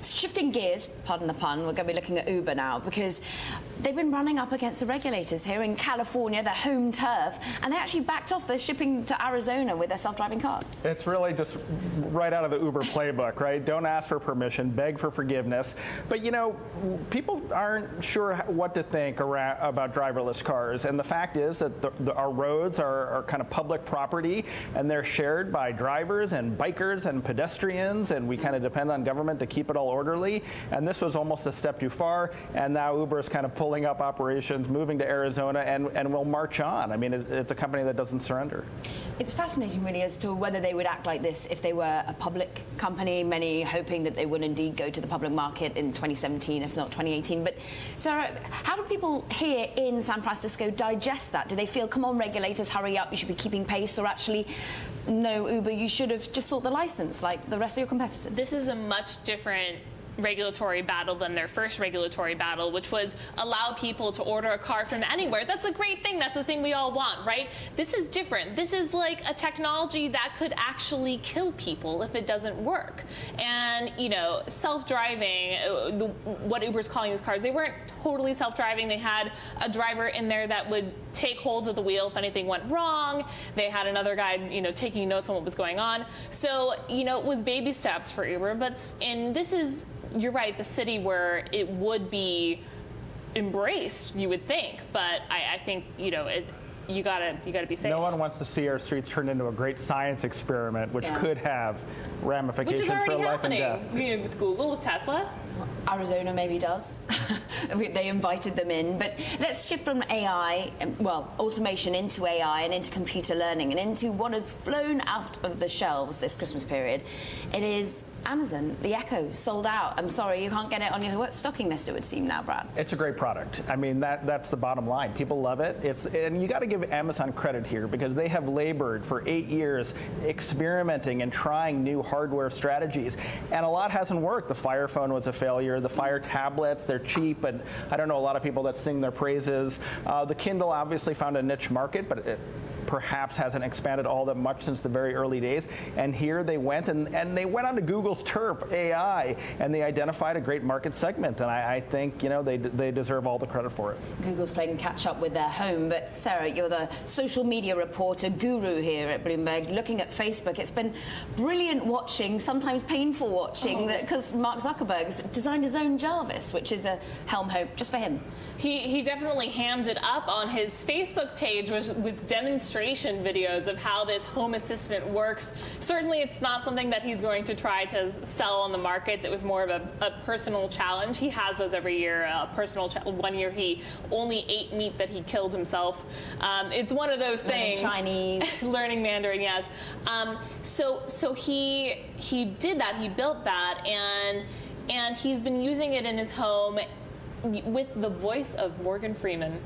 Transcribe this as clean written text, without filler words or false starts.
shifting gears, pardon the pun, we're going to be looking at Uber now, because they've been running up against the regulators here in California, their home turf, and they actually backed off their shipping to Arizona with their self-driving cars. It's really just right out of the Uber playbook, right? Don't ask for permission, beg for forgiveness. But, you know, people aren't sure what to think about driverless cars. And the fact is that our roads are kind of public property, and they're shared by drivers and bikers and pedestrians, and we kind of depend on government to keep it all orderly. And this was almost a step too far, and now Uber is kind of pulling up operations, moving to Arizona, and will march on. I mean, it's a company that doesn't surrender. It's fascinating, really, as to whether they would act like this if they were a public company, many hoping that they would indeed go to the public market in 2017, if not 2018. But, Sarah, how do people here in San Francisco digest that? Do they feel, come on, regulators, hurry up, you should be keeping pace, or actually, no, Uber, you should have just sought the license like the rest of your competitors? This is a much different regulatory battle than their first regulatory battle, which was allow people to order a car from anywhere. That's a great thing. That's the thing we all want, right? This is different. This is like a technology that could actually kill people if it doesn't work. And, you know, self-driving, what Uber's calling these cars, they weren't totally self-driving. They had a driver in there that would take hold of the wheel if anything went wrong. They had another guy, you know, taking notes on what was going on. So, you know, it was baby steps for Uber, and this is, you're right, the city where it would be embraced, you would think, but I think, you know, you gotta be safe. No one wants to see our streets turned into a great science experiment, which could have ramifications for life and death. You know, with Google, with Tesla. Arizona maybe does. They invited them in. But let's shift from AI, well, automation, into AI and into computer learning and into what has flown out of the shelves this Christmas period. It is Amazon, the Echo, sold out. I'm sorry, you can't get it on your stocking list, it would seem now, Brad. It's a great product. I mean, that's the bottom line. People love it. And you got to give Amazon credit here, because they have labored for 8 years experimenting and trying new hardware strategies. And a lot hasn't worked. The Fire Phone was a failure. The Fire tablets, they're cheap, and I don't know a lot of people that sing their praises. The Kindle obviously found a niche market, but it perhaps hasn't expanded all that much since the very early days. And here they went, and they went onto Google's turf, AI, and they identified a great market segment. And I think, you know, they deserve all the credit for it. Google's playing catch up with their home, but Sarah, you're the social media reporter guru here at Bloomberg, looking at Facebook. It's been brilliant watching, sometimes painful watching, because Mark Zuckerberg's designed his own JARVIS, which is a Helm home just for him. He definitely hammed it up on his Facebook page with demonstration videos of how this home assistant works. Certainly it's not something that he's going to try to sell on the markets. It was more of a personal challenge. He has those every year. One year he only ate meat that he killed himself. It's one of those things. Chinese. Learning Mandarin, yes. So he did that. He built that, and he's been using it in his home with the voice of Morgan Freeman.